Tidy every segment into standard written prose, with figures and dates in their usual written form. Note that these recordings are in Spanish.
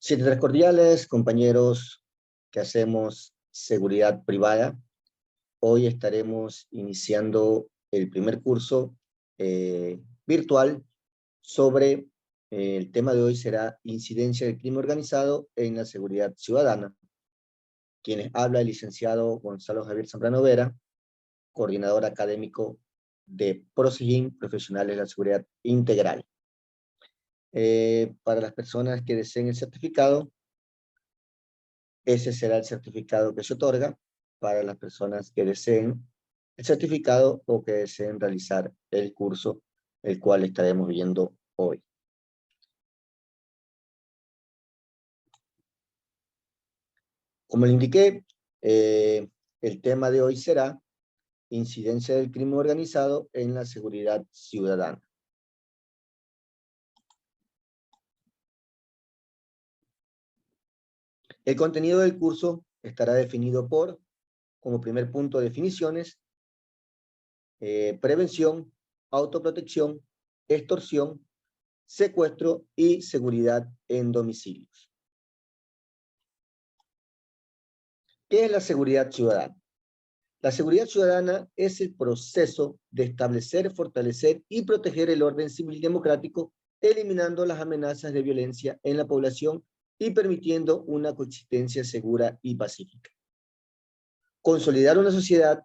Ciencias cordiales, compañeros que hacemos seguridad privada. Hoy estaremos iniciando el primer curso virtual sobre, el tema de hoy será incidencia del crimen organizado en la seguridad ciudadana. Quienes habla el licenciado Gonzalo Javier Zambrano Vera, coordinador académico de PROSEGIN, Profesionales de la Seguridad Integral. Para las personas que deseen el certificado, ese será el certificado que se otorga para las personas que deseen el certificado o que deseen realizar el curso, el cual estaremos viendo hoy. Como le indiqué, el tema de hoy será incidencia del crimen organizado en la seguridad ciudadana. El contenido del curso estará definido por, como primer punto, definiciones, prevención, autoprotección, extorsión, secuestro y seguridad en domicilios. ¿Qué es la seguridad ciudadana? La seguridad ciudadana es el proceso de establecer, fortalecer y proteger el orden civil democrático, eliminando las amenazas de violencia en la población y permitiendo una coexistencia segura y pacífica. Consolidar una sociedad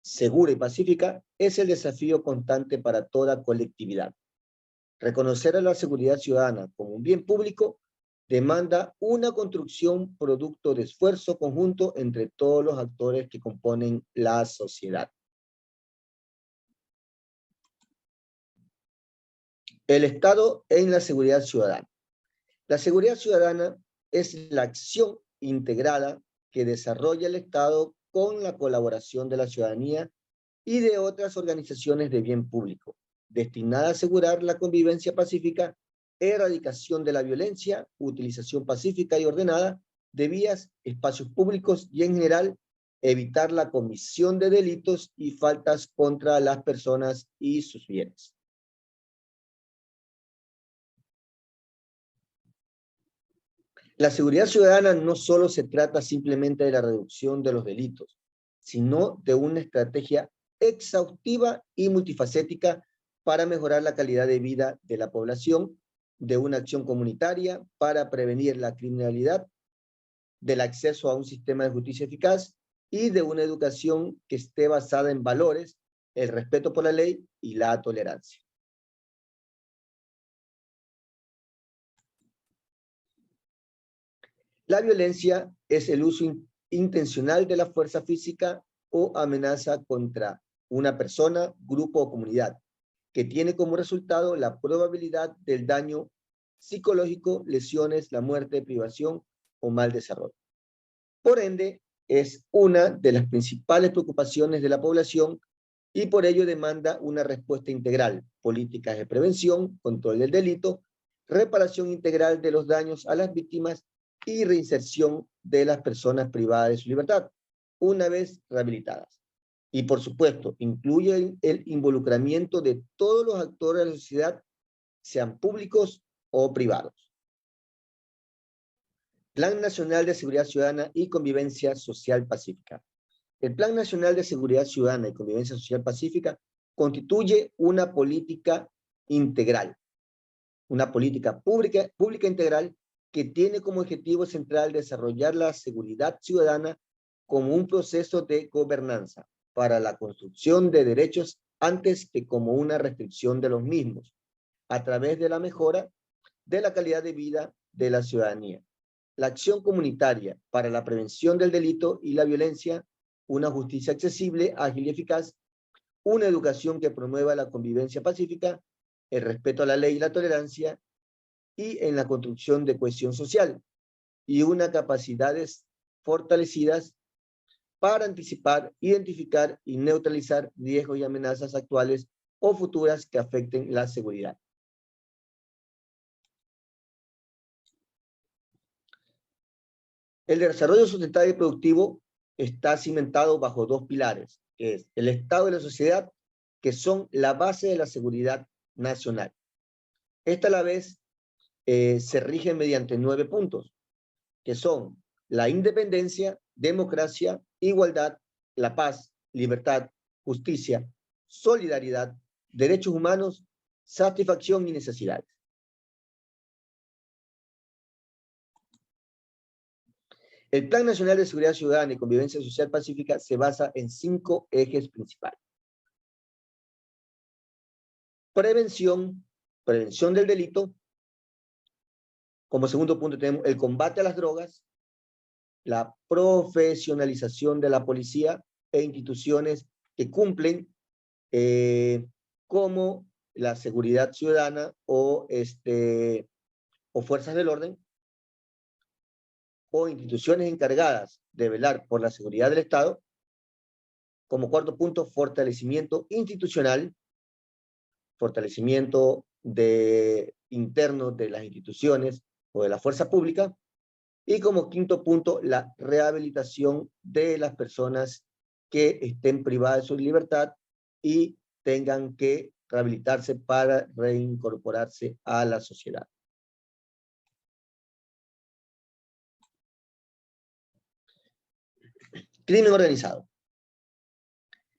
segura y pacífica es el desafío constante para toda colectividad. Reconocer a la seguridad ciudadana como un bien público demanda una construcción producto de esfuerzo conjunto entre todos los actores que componen la sociedad. El Estado en la seguridad ciudadana. La seguridad ciudadana es la acción integrada que desarrolla el Estado con la colaboración de la ciudadanía y de otras organizaciones de bien público, destinada a asegurar la convivencia pacífica, erradicación de la violencia, utilización pacífica y ordenada de vías, espacios públicos y en general evitar la comisión de delitos y faltas contra las personas y sus bienes. La seguridad ciudadana no solo se trata simplemente de la reducción de los delitos, sino de una estrategia exhaustiva y multifacética para mejorar la calidad de vida de la población, de una acción comunitaria para prevenir la criminalidad, del acceso a un sistema de justicia eficaz y de una educación que esté basada en valores, el respeto por la ley y la tolerancia. La violencia es el uso intencional de la fuerza física o amenaza contra una persona, grupo o comunidad, que tiene como resultado la probabilidad del daño psicológico, lesiones, la muerte, privación o mal desarrollo. Por ende, es una de las principales preocupaciones de la población y por ello demanda una respuesta integral, políticas de prevención, control del delito, reparación integral de los daños a las víctimas y reinserción de las personas privadas de su libertad, una vez rehabilitadas. Y por supuesto, incluye el involucramiento de todos los actores de la sociedad, sean públicos o privados. Plan Nacional de Seguridad Ciudadana y Convivencia Social Pacífica. El Plan Nacional de Seguridad Ciudadana y Convivencia Social Pacífica constituye una política integral, una política pública integral que tiene como objetivo central desarrollar la seguridad ciudadana como un proceso de gobernanza para la construcción de derechos antes que como una restricción de los mismos, a través de la mejora de la calidad de vida de la ciudadanía. La acción comunitaria para la prevención del delito y la violencia, una justicia accesible, ágil y eficaz, una educación que promueva la convivencia pacífica, el respeto a la ley y la tolerancia, y en la construcción de cohesión social, y unas capacidades fortalecidas para anticipar, identificar y neutralizar riesgos y amenazas actuales o futuras que afecten la seguridad. El desarrollo sustentable y productivo está cimentado bajo dos pilares, que es el Estado y la sociedad, que son la base de la seguridad nacional. Esta a la vez se rigen mediante 9 puntos, que son la independencia, democracia, igualdad, la paz, libertad, justicia, solidaridad, derechos humanos, satisfacción y necesidades. El Plan Nacional de Seguridad Ciudadana y Convivencia Social Pacífica se basa en 5 ejes principales. Prevención del delito. Como segundo punto tenemos el combate a las drogas, la profesionalización de la policía e instituciones que cumplen como la seguridad ciudadana o fuerzas del orden, o instituciones encargadas de velar por la seguridad del Estado. Como cuarto punto, fortalecimiento institucional, fortalecimiento interno de las instituciones o de la fuerza pública. Y como quinto punto, la rehabilitación de las personas que estén privadas de su libertad y tengan que rehabilitarse para reincorporarse a la sociedad. Crimen organizado.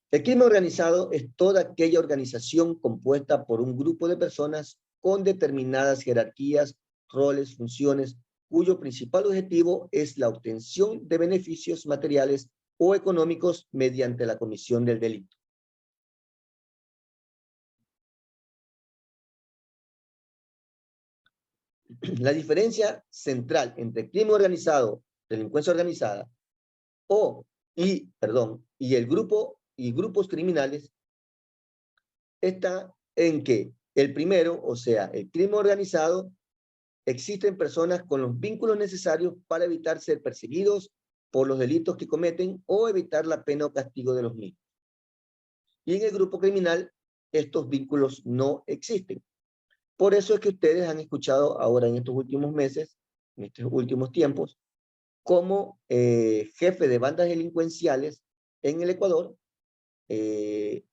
El crimen organizado es toda aquella organización compuesta por un grupo de personas con determinadas jerarquías, roles, funciones, cuyo principal objetivo es la obtención de beneficios materiales o económicos mediante la comisión del delito. La diferencia central entre crimen organizado, delincuencia organizada, y grupos criminales está en que el primero, o sea, el crimen organizado, existen personas con los vínculos necesarios para evitar ser perseguidos por los delitos que cometen o evitar la pena o castigo de los mismos. Y en el grupo criminal, estos vínculos no existen. Por eso es que ustedes han escuchado ahora en estos últimos meses, en estos últimos tiempos, como jefe de bandas delincuenciales en el Ecuador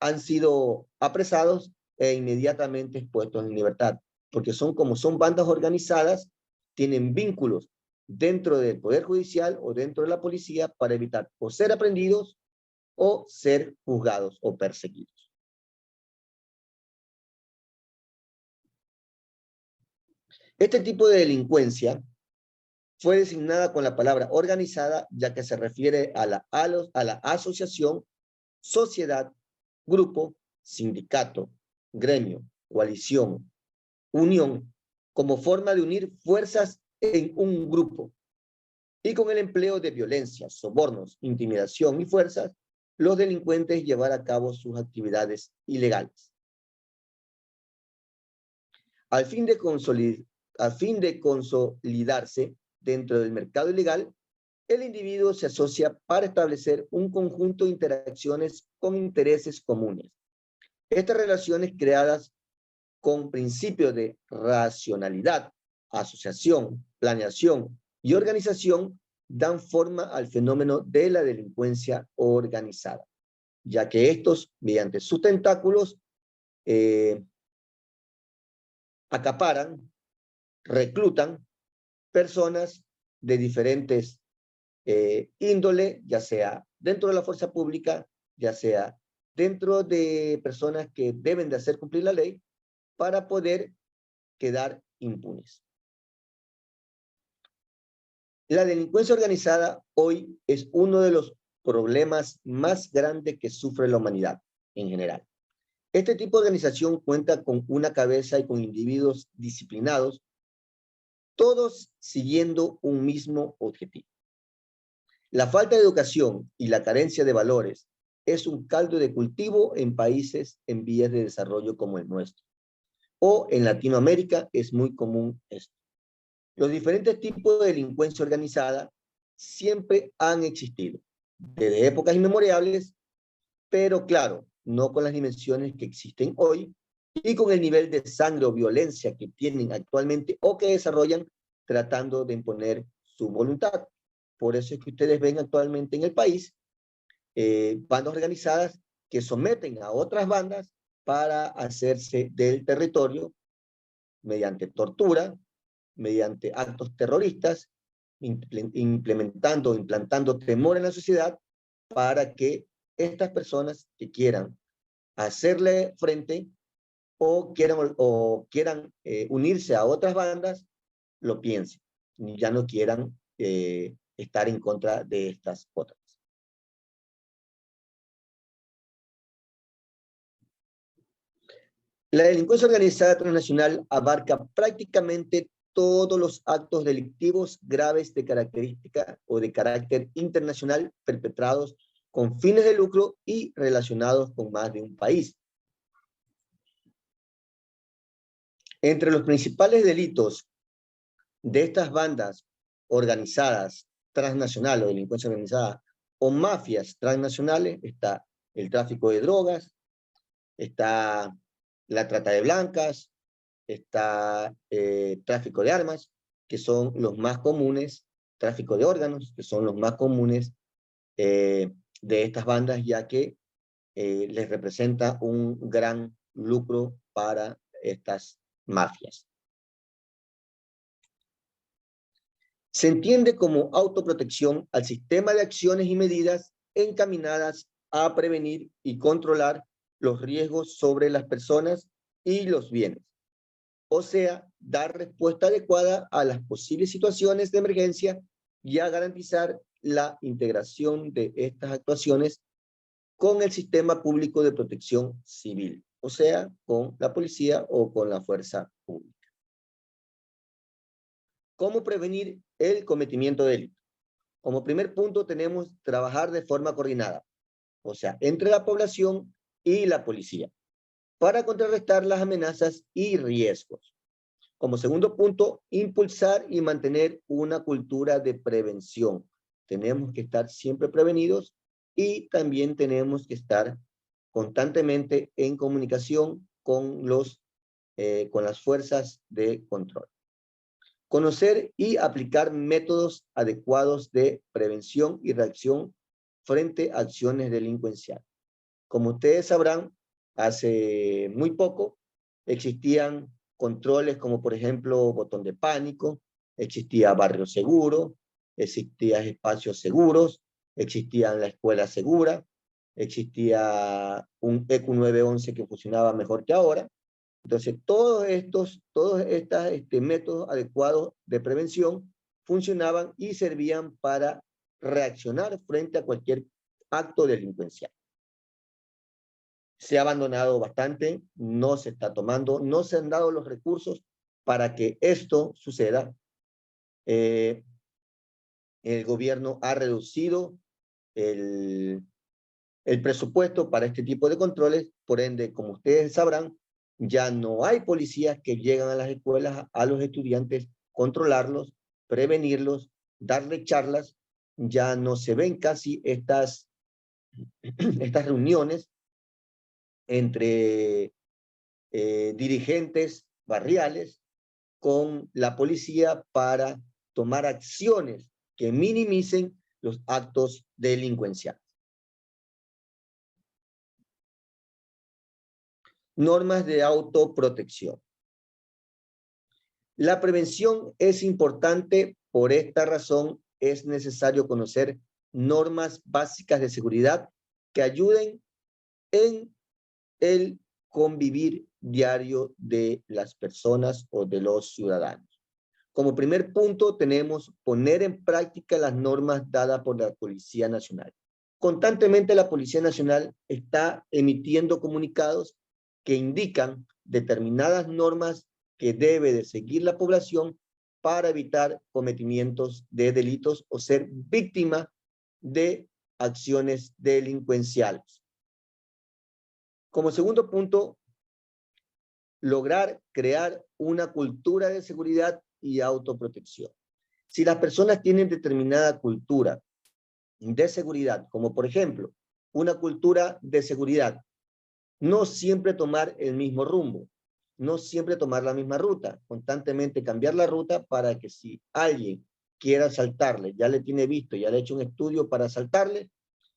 han sido apresados e inmediatamente expuestos en libertad, porque como son bandas organizadas, tienen vínculos dentro del Poder Judicial o dentro de la policía para evitar o ser aprendidos o ser juzgados o perseguidos. Este tipo de delincuencia fue designada con la palabra organizada, ya que se refiere a la asociación, sociedad, grupo, sindicato, gremio, coalición, unión, como forma de unir fuerzas en un grupo. Y con el empleo de violencia, sobornos, intimidación y fuerzas, los delincuentes llevar a cabo sus actividades ilegales. Al fin de consolidarse dentro del mercado ilegal, el individuo se asocia para establecer un conjunto de interacciones con intereses comunes. Estas relaciones creadas con principios de racionalidad, asociación, planeación y organización dan forma al fenómeno de la delincuencia organizada, ya que estos, mediante sus tentáculos, acaparan, reclutan personas de diferentes índole, ya sea dentro de la fuerza pública, ya sea dentro de personas que deben de hacer cumplir la ley para poder quedar impunes. La delincuencia organizada hoy es uno de los problemas más grandes que sufre la humanidad en general. Este tipo de organización cuenta con una cabeza y con individuos disciplinados, todos siguiendo un mismo objetivo. La falta de educación y la carencia de valores es un caldo de cultivo en países en vías de desarrollo como el nuestro. O en Latinoamérica es muy común esto. Los diferentes tipos de delincuencia organizada siempre han existido, desde épocas inmemorables, pero claro, no con las dimensiones que existen hoy y con el nivel de sangre o violencia que tienen actualmente o que desarrollan tratando de imponer su voluntad. Por eso es que ustedes ven actualmente en el país bandas organizadas que someten a otras bandas para hacerse del territorio mediante tortura, mediante actos terroristas, implantando temor en la sociedad para que estas personas que quieran hacerle frente o quieran unirse a otras bandas, lo piensen, y ya no quieran estar en contra de estas otras. La delincuencia organizada transnacional abarca prácticamente todos los actos delictivos graves de característica o de carácter internacional perpetrados con fines de lucro y relacionados con más de un país. Entre los principales delitos de estas bandas organizadas, transnacionales o delincuencia organizada, o mafias transnacionales, está el tráfico de drogas, está la trata de blancas, está tráfico de armas, que son los más comunes, tráfico de órganos, que son los más comunes de estas bandas, ya que les representa un gran lucro para estas mafias. Se entiende como autoprotección al sistema de acciones y medidas encaminadas a prevenir y controlar los riesgos sobre las personas y los bienes. O sea, dar respuesta adecuada a las posibles situaciones de emergencia y a garantizar la integración de estas actuaciones con el sistema público de protección civil, o sea, con la policía o con la fuerza pública. ¿Cómo prevenir el cometimiento de delito? Como primer punto tenemos trabajar de forma coordinada, o sea, entre la población y la policía, para contrarrestar las amenazas y riesgos. Como segundo punto, impulsar y mantener una cultura de prevención. Tenemos que estar siempre prevenidos y también tenemos que estar constantemente en comunicación con las fuerzas de control. Conocer y aplicar métodos adecuados de prevención y reacción frente a acciones delincuenciales. Como ustedes sabrán, hace muy poco existían controles como por ejemplo botón de pánico, existía barrio seguro, existían espacios seguros, existía la escuela segura, existía un ECU 911 que funcionaba mejor que ahora. Entonces, todos estos métodos adecuados de prevención funcionaban y servían para reaccionar frente a cualquier acto delincuencial. Se ha abandonado bastante, no se está tomando, no se han dado los recursos para que esto suceda. El gobierno ha reducido el presupuesto para este tipo de controles, por ende, como ustedes sabrán, ya no hay policías que llegan a las escuelas a los estudiantes, controlarlos, prevenirlos, darle charlas, ya no se ven casi estas reuniones entre dirigentes barriales con la policía para tomar acciones que minimicen los actos delincuenciales. Normas de autoprotección. La prevención es importante, por esta razón es necesario conocer normas básicas de seguridad que ayuden en el convivir diario de las personas o de los ciudadanos. Como primer punto tenemos poner en práctica las normas dadas por la Policía Nacional. Constantemente la Policía Nacional está emitiendo comunicados que indican determinadas normas que debe de seguir la población para evitar cometimientos de delitos o ser víctima de acciones delincuenciales. Como segundo punto, lograr crear una cultura de seguridad y autoprotección. Si las personas tienen determinada cultura de seguridad, como por ejemplo, una cultura de seguridad, no siempre tomar el mismo rumbo, no siempre tomar la misma ruta, constantemente cambiar la ruta para que si alguien quiera asaltarle, ya le tiene visto, ya le ha hecho un estudio para asaltarle,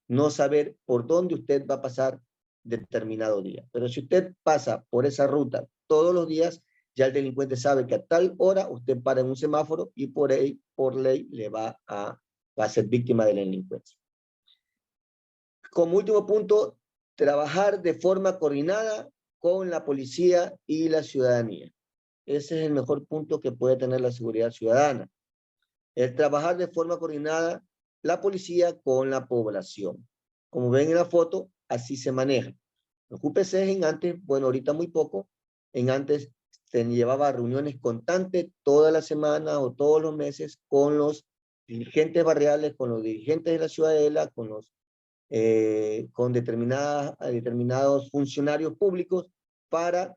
no saber por dónde usted va a pasar determinado día. Pero si usted pasa por esa ruta todos los días, ya el delincuente sabe que a tal hora usted para en un semáforo y por ley le va a ser víctima de la delincuencia. Como último punto, trabajar de forma coordinada con la policía y la ciudadanía. Ese es el mejor punto que puede tener la seguridad ciudadana. El trabajar de forma coordinada la policía con la población. Como ven en la foto, así se maneja. Los UPCs en antes, bueno, ahorita muy poco, en antes se llevaba reuniones constantes toda la semana o todos los meses con los dirigentes barriales, con los dirigentes de la ciudadela, con determinados funcionarios públicos para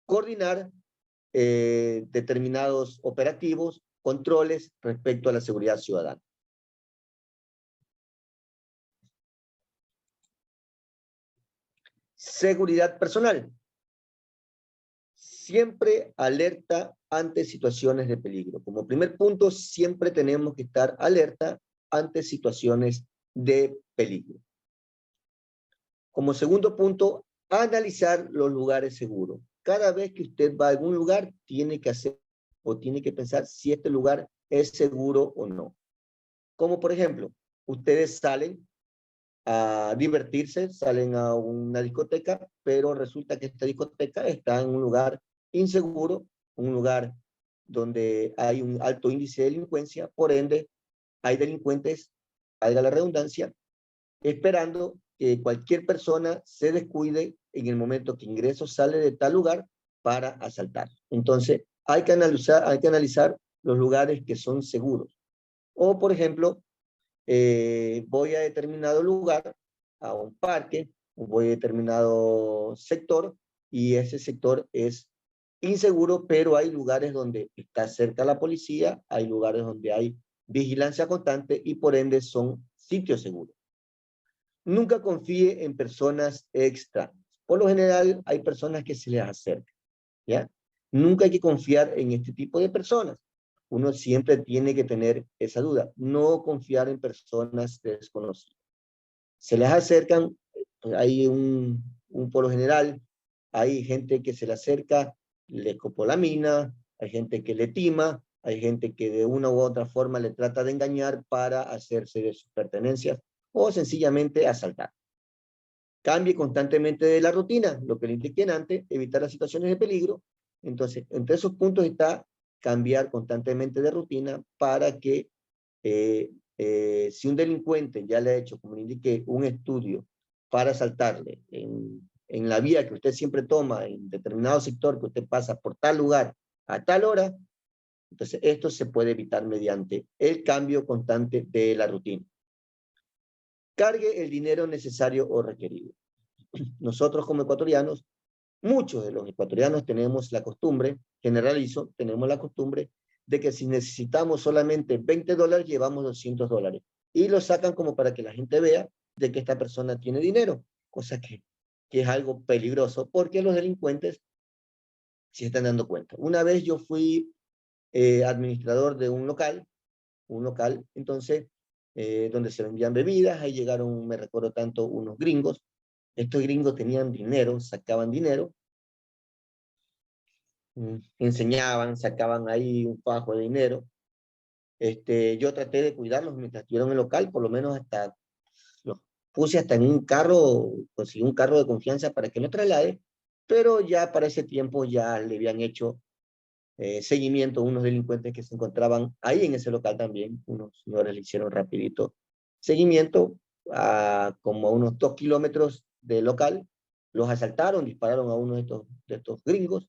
coordinar determinados operativos, controles respecto a la seguridad ciudadana. Seguridad personal. Siempre alerta ante situaciones de peligro. Como primer punto, siempre tenemos que estar alerta ante situaciones de peligro. Como segundo punto, analizar los lugares seguros. Cada vez que usted va a algún lugar, tiene que hacer o tiene que pensar si este lugar es seguro o no. Como por ejemplo, ustedes salen a divertirse, salen a una discoteca, pero resulta que esta discoteca está en un lugar inseguro, un lugar donde hay un alto índice de delincuencia, por ende, hay delincuentes, valga la redundancia, esperando que cualquier persona se descuide en el momento que ingresa o sale de tal lugar para asaltar. Entonces, hay que analizar los lugares que son seguros. O, por ejemplo, voy a determinado lugar, a un parque, voy a determinado sector, y ese sector es inseguro, pero hay lugares donde está cerca la policía, hay lugares donde hay vigilancia constante y por ende son sitios seguros. Nunca confíe en personas extrañas. Por lo general hay personas que se les acercan, ¿ya? Nunca hay que confiar en este tipo de personas. Uno siempre tiene que tener esa duda, no confiar en personas desconocidas. Se les acercan, hay por lo general, hay gente que se le acerca, le copolamina, hay gente que le tima, hay gente que de una u otra forma le trata de engañar para hacerse de sus pertenencias o sencillamente asaltar. Cambie constantemente de la rutina, lo que le indiqué antes, evitar las situaciones de peligro. Entonces, entre esos puntos está cambiar constantemente de rutina para que si un delincuente ya le ha hecho, como le indiqué, un estudio para asaltarle en la vía que usted siempre toma, en determinado sector que usted pasa por tal lugar a tal hora, entonces esto se puede evitar mediante el cambio constante de la rutina. Cargue el dinero necesario o requerido. Nosotros como ecuatorianos, muchos de los ecuatorianos tenemos la costumbre, generalizo, tenemos la costumbre de que si necesitamos solamente $20, llevamos $200. Y lo sacan como para que la gente vea de que esta persona tiene dinero, cosa que es algo peligroso, porque los delincuentes se están dando cuenta. Una vez yo fui administrador de un local, entonces, donde se vendían bebidas, ahí llegaron, me recuerdo tanto, unos gringos. Estos gringos tenían dinero, sacaban dinero, enseñaban, sacaban ahí un fajo de dinero. Yo traté de cuidarlos mientras estuvieron en el local, por lo menos hasta los puse hasta en un carro, conseguí un carro de confianza para que lo traslade, pero ya para ese tiempo ya le habían hecho seguimiento a unos delincuentes que se encontraban ahí en ese local también. Unos señores le hicieron rapidito seguimiento a como a unos 2 kilómetros del local, los asaltaron, dispararon a uno de estos gringos,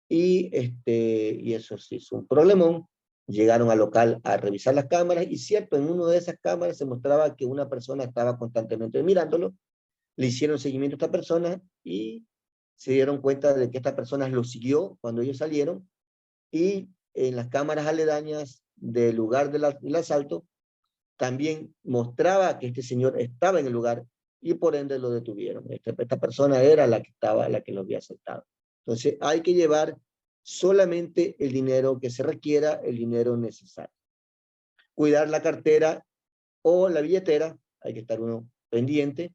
y eso sí es un problemón. Llegaron al local a revisar las cámaras, y cierto, en una de esas cámaras se mostraba que una persona estaba constantemente mirándolo. Le hicieron seguimiento a esta persona y se dieron cuenta de que esta persona lo siguió cuando ellos salieron, y en las cámaras aledañas del lugar del asalto también mostraba que este señor estaba en el lugar y por ende lo detuvieron. Esta persona era la que lo había asaltado. Entonces hay que llevar solamente el dinero que se requiera, el dinero necesario. Cuidar la cartera o la billetera, hay que estar uno pendiente.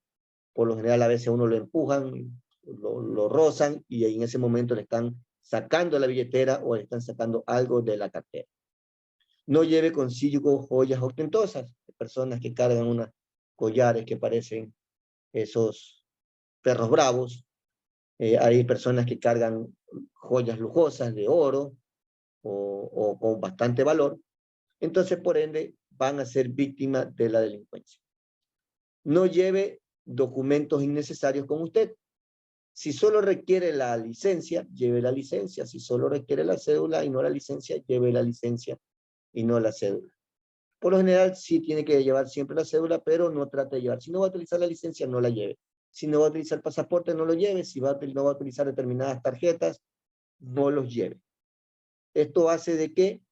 Por lo general a veces uno lo empujan, lo rozan y en ese momento le están sacando la billetera o le están sacando algo de la cartera. No lleve consigo joyas ostentosas, personas que cargan unos collares que parecen esos perros bravos. Hay personas que cargan joyas lujosas de oro o con bastante valor. Entonces, por ende, van a ser víctimas de la delincuencia. No lleve documentos innecesarios con usted. Si solo requiere la licencia, lleve la licencia. Si solo requiere la cédula y no la licencia, lleve la licencia y no la cédula. Por lo general, sí tiene que llevar siempre la cédula, pero no trate de llevar. Si no va a utilizar la licencia, no la lleve. Si no va a utilizar el pasaporte, no lo lleve. Si no va a utilizar determinadas tarjetas, no los lleve. Esto hace de que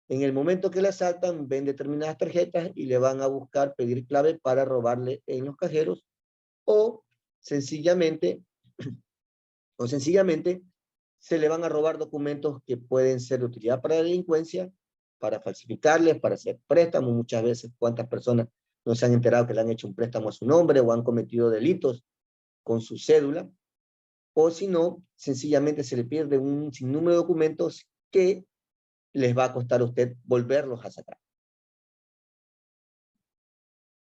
en el momento que le asaltan, ven determinadas tarjetas y le van a buscar pedir clave para robarle en los cajeros o sencillamente se le van a robar documentos que pueden ser de utilidad para la delincuencia, para falsificarles, para hacer préstamos. Muchas veces, ¿cuántas personas no se han enterado que le han hecho un préstamo a su nombre o han cometido delitos con su cédula? O si no, sencillamente se le pierde un sinnúmero de documentos que les va a costar a usted volverlos a sacar.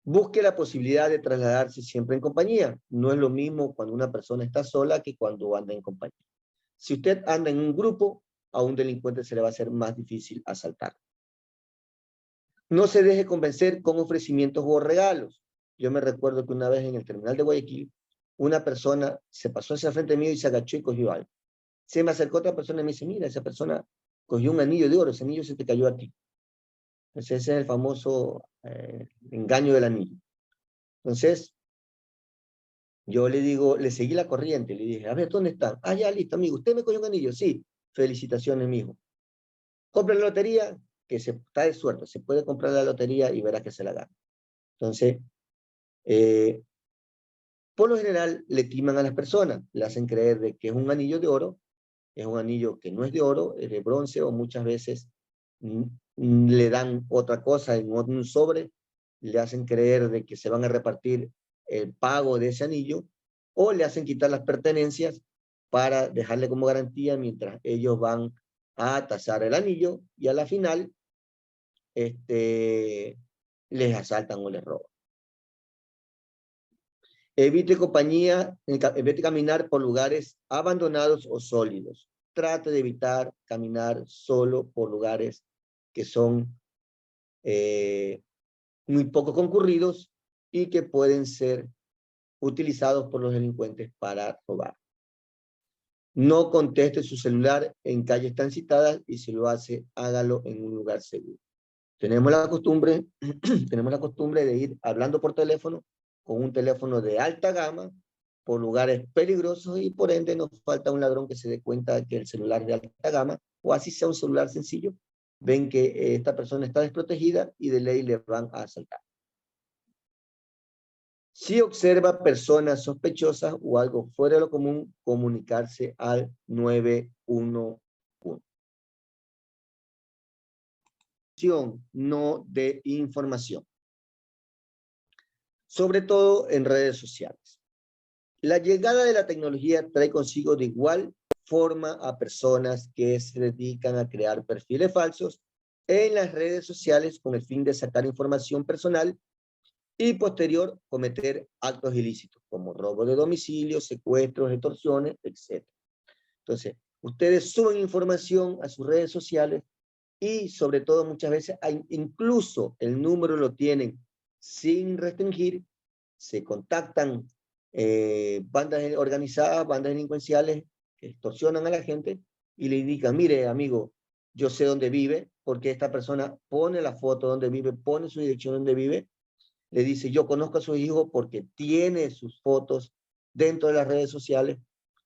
Busque la posibilidad de trasladarse siempre en compañía. No es lo mismo cuando una persona está sola que cuando anda en compañía. Si usted anda en un grupo, a un delincuente se le va a hacer más difícil asaltar. No se deje convencer con ofrecimientos o regalos. Yo me recuerdo que una vez en el terminal de Guayaquil, una persona se pasó hacia el frente mío y se agachó y cogió algo. Se me acercó otra persona y me dice, mira, esa persona cogió un anillo de oro, ese anillo se te cayó a ti. Entonces ese es el famoso engaño del anillo. Entonces, yo le digo, le seguí la corriente, le dije, a ver, ¿dónde están? Ah, ya, listo, amigo, ¿usted me cogió un anillo? Sí, felicitaciones, mijo. Compra la lotería, que se está de suerte, se puede comprar la lotería y verá que se la gana. Entonces, por lo general, le timan a las personas, le hacen creer de que es un anillo de oro, es un anillo que no es de oro, es de bronce, o muchas veces le dan otra cosa en un sobre, le hacen creer de que se van a repartir el pago de ese anillo, o le hacen quitar las pertenencias para dejarle como garantía mientras ellos van a tasar el anillo y a la final les asaltan o les roban. Evite caminar por lugares abandonados o sólidos. Trate de evitar caminar solo por lugares que son muy poco concurridos y que pueden ser utilizados por los delincuentes para robar. No conteste su celular en calles transitadas y si lo hace, hágalo en un lugar seguro. Tenemos la costumbre de ir hablando por teléfono con un teléfono de alta gama por lugares peligrosos y por ende nos falta un ladrón que se dé cuenta que el celular es de alta gama o así sea un celular sencillo, ven que esta persona está desprotegida y de ley le van a asaltar. Si observa personas sospechosas o algo fuera de lo común, comunicarse al 911. No de información. Sobre todo en redes sociales. La llegada de la tecnología trae consigo de igual forma a personas que se dedican a crear perfiles falsos en las redes sociales con el fin de sacar información personal y posterior cometer actos ilícitos como robo de domicilio, secuestros, extorsiones, etc. Entonces, ustedes suben información a sus redes sociales y sobre todo muchas veces incluso el número lo tienen sin restringir, se contactan bandas organizadas, bandas delincuenciales que extorsionan a la gente y le indican, mire amigo, yo sé dónde vive, porque esta persona pone la foto donde vive, pone su dirección donde vive, le dice, yo conozco a su hijo porque tiene sus fotos dentro de las redes sociales,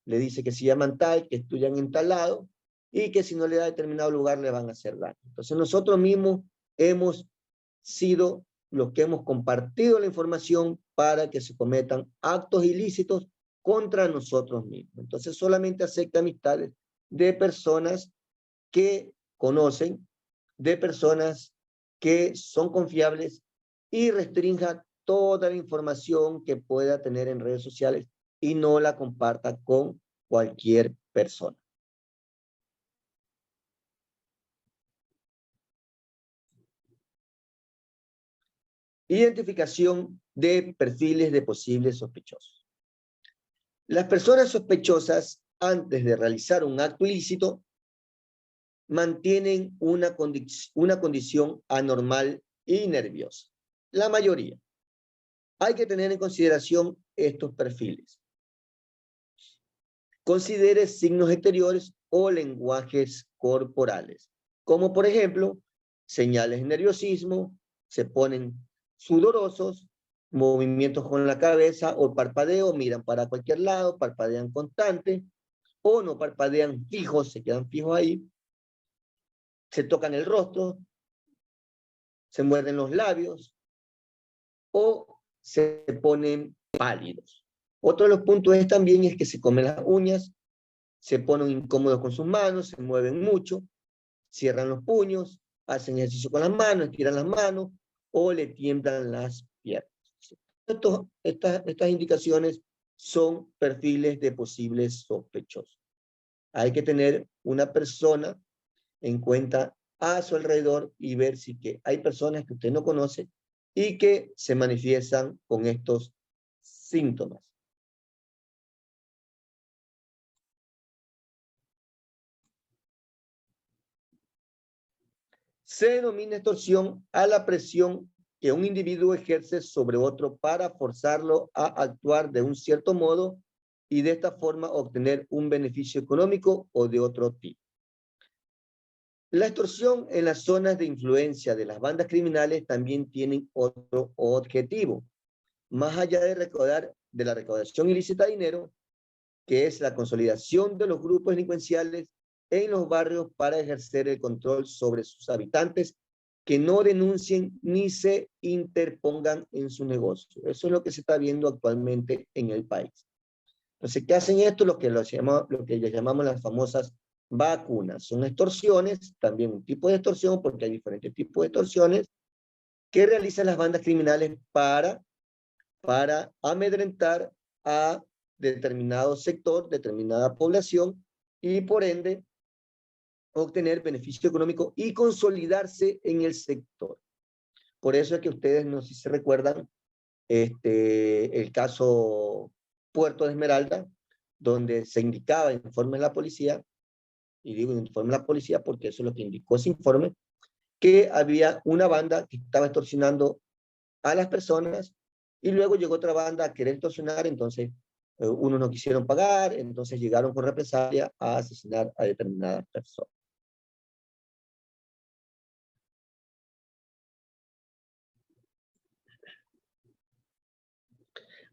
le dice que se llaman tal, que estudian en tal lado, y que si no le da determinado lugar le van a hacer daño. Entonces nosotros mismos hemos sido los que hemos compartido la información para que se cometan actos ilícitos contra nosotros mismos. Entonces solamente acepta amistades de personas que conocen, de personas que son confiables y restrinja toda la información que pueda tener en redes sociales y no la comparta con cualquier persona. Identificación de perfiles de posibles sospechosos. Las personas sospechosas, antes de realizar un acto ilícito, mantienen una condición anormal y nerviosa. La mayoría. Hay que tener en consideración estos perfiles. Considere signos exteriores o lenguajes corporales, como por ejemplo, señales de nerviosismo, se ponen sudorosos, movimientos con la cabeza o parpadeo, miran para cualquier lado, parpadean constante, o no parpadean fijos, se quedan fijos ahí, se tocan el rostro, se muerden los labios, o se ponen pálidos. Otro de los puntos también es que se comen las uñas, se ponen incómodos con sus manos, se mueven mucho, cierran los puños, hacen ejercicio con las manos, estiran las manos o le tiemblan las piernas. Estas indicaciones son perfiles de posibles sospechosos. Hay que tener una persona en cuenta a su alrededor y ver si que hay personas que usted no conoce y que se manifiestan con estos síntomas. Se denomina extorsión a la presión que un individuo ejerce sobre otro para forzarlo a actuar de un cierto modo y de esta forma obtener un beneficio económico o de otro tipo. La extorsión en las zonas de influencia de las bandas criminales también tienen otro objetivo. Más allá de la recaudación ilícita de dinero, que es la consolidación de los grupos delincuenciales en los barrios para ejercer el control sobre sus habitantes que no denuncien ni se interpongan en su negocio. Eso es lo que se está viendo actualmente en el país. Entonces, ¿qué hacen esto? Lo que les llamamos las famosas vacunas. Son extorsiones, también un tipo de extorsión, porque hay diferentes tipos de extorsiones que realizan las bandas criminales para amedrentar a determinado sector, determinada población, y por ende obtener beneficio económico y consolidarse en el sector. Por eso es que ustedes, no sé si se recuerdan, el caso Puerto de Esmeralda, donde se indicaba en informe de la policía, y digo en informe de la policía porque eso es lo que indicó ese informe, que había una banda que estaba extorsionando a las personas y luego llegó otra banda a querer extorsionar, entonces unos no quisieron pagar, entonces llegaron con represalia a asesinar a determinadas personas.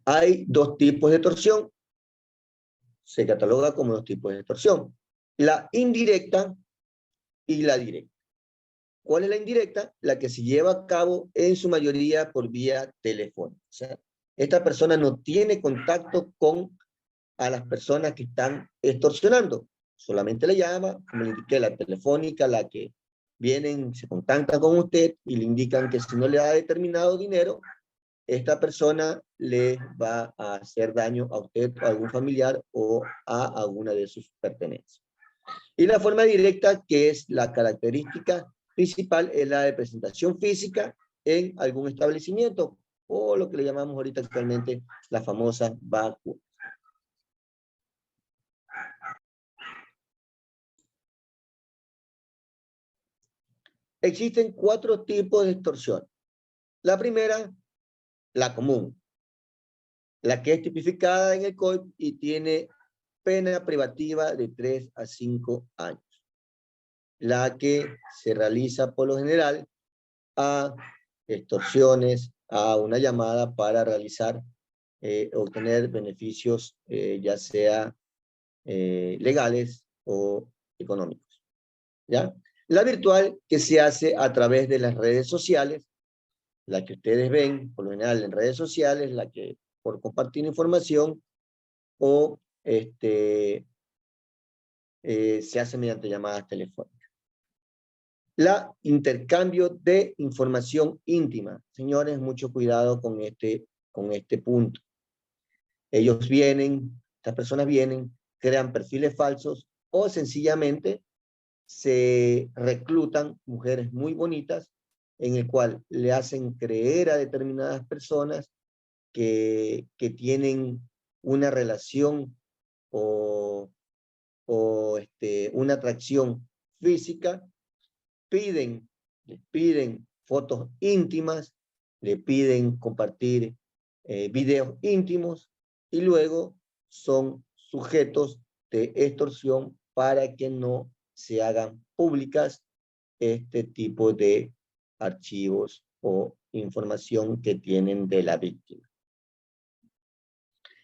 Hay dos tipos de extorsión, se cataloga como dos tipos de extorsión, la indirecta y la directa. ¿Cuál es la indirecta? La que se lleva a cabo en su mayoría por vía telefónica. O sea, esta persona no tiene contacto con a las personas que están extorsionando. Solamente le llama, como le indiqué, la telefónica, la que vienen, se contactan con usted y le indican que si no le da determinado dinero, esta persona le va a hacer daño a usted, a algún familiar o a alguna de sus pertenencias. Y la forma directa, que es la característica principal, es la de presentación física en algún establecimiento o lo que le llamamos ahorita actualmente la famosa vacuna. Existen 4 tipos de extorsión. La primera, la común, la que es tipificada en el COIP y tiene pena privativa de 3 a 5 años. La que se realiza por lo general a extorsiones, a una llamada para realizar, obtener beneficios, ya sea legales o económicos. ¿Ya? La virtual, que se hace a través de las redes sociales, la que ustedes ven por lo general en redes sociales, la que por compartir información o se hace mediante llamadas telefónicas. La intercambio de información íntima. Señores, mucho cuidado con este punto. Estas personas vienen, crean perfiles falsos o sencillamente se reclutan mujeres muy bonitas en el cual le hacen creer a determinadas personas que tienen una relación o una atracción física, les piden fotos íntimas, le piden compartir videos íntimos y luego son sujetos de extorsión para que no se hagan públicas este tipo de archivos o información que tienen de la víctima.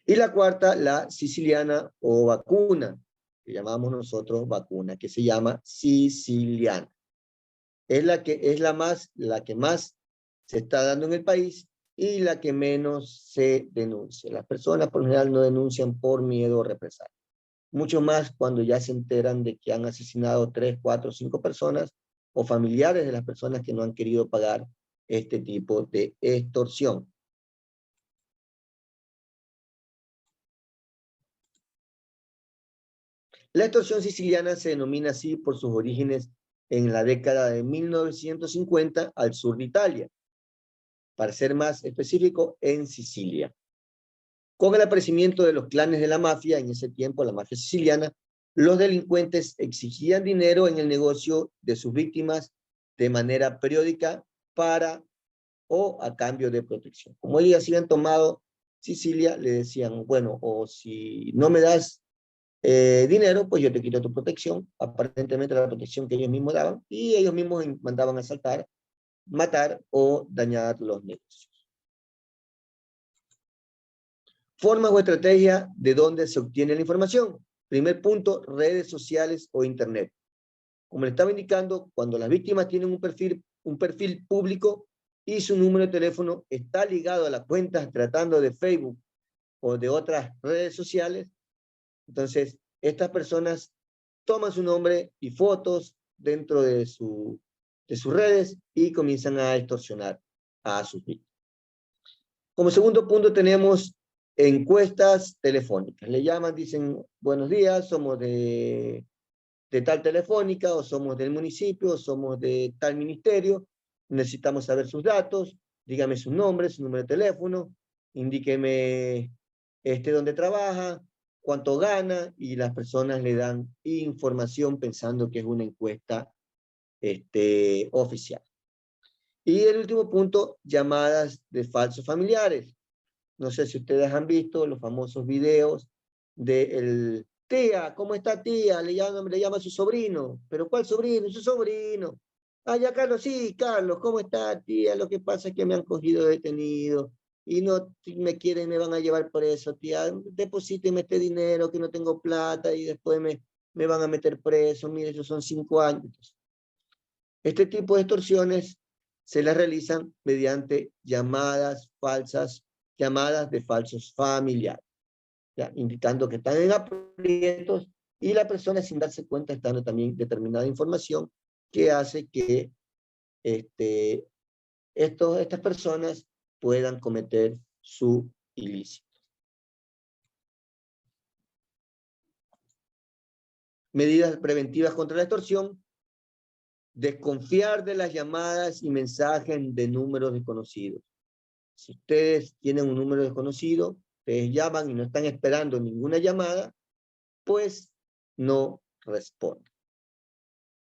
Y la cuarta, la siciliana o vacuna, que llamamos nosotros vacuna, que se llama siciliana. Es la que más se está dando en el país y la que menos se denuncia. Las personas por lo general no denuncian por miedo o represalia. Mucho más cuando ya se enteran de que han asesinado 3, 4, 5 personas o familiares de las personas que no han querido pagar este tipo de extorsión. La extorsión siciliana se denomina así por sus orígenes en la década de 1950 al sur de Italia, para ser más específico, en Sicilia. Con el aparecimiento de los clanes de la mafia, en ese tiempo la mafia siciliana, los delincuentes exigían dinero en el negocio de sus víctimas de manera periódica para o a cambio de protección. Como ellos habían tomado Sicilia, le decían, bueno, o si no me das dinero, pues yo te quito tu protección, aparentemente la protección que ellos mismos daban, y ellos mismos mandaban a asaltar, matar o dañar los negocios. Formas o estrategia de dónde se obtiene la información. Primer punto, redes sociales o internet. Como le estaba indicando, cuando las víctimas tienen un perfil público y su número de teléfono está ligado a las cuentas tratando de Facebook o de otras redes sociales, entonces estas personas toman su nombre y fotos dentro de sus redes y comienzan a extorsionar a sus víctimas. Como segundo punto tenemos encuestas telefónicas. Le llaman, dicen, buenos días, somos de tal telefónica, o somos del municipio, o somos de tal ministerio, necesitamos saber sus datos, dígame su nombre, su número de teléfono, indíqueme dónde trabaja, cuánto gana, y las personas le dan información pensando que es una encuesta oficial. Y el último punto, llamadas de falsos familiares. No sé si ustedes han visto los famosos videos de tía, ¿cómo está tía? Le llama a su sobrino. ¿Pero cuál sobrino? Su sobrino. Ah, ya Carlos, sí, Carlos, ¿cómo está tía? Lo que pasa es que me han cogido detenido y no me quieren, me van a llevar preso, tía. Deposíteme este dinero que no tengo plata y después me van a meter preso. Mire, esos son 5 años. Este tipo de extorsiones se las realizan mediante llamadas falsas, llamadas de falsos familiares, ¿ya? Indicando que están en aprietos y la persona sin darse cuenta está dando también determinada información que hace que estas personas puedan cometer su ilícito. Medidas preventivas contra la extorsión. Desconfiar de las llamadas y mensajes de números desconocidos. Si ustedes tienen un número desconocido, ustedes llaman y no están esperando ninguna llamada, pues no responden.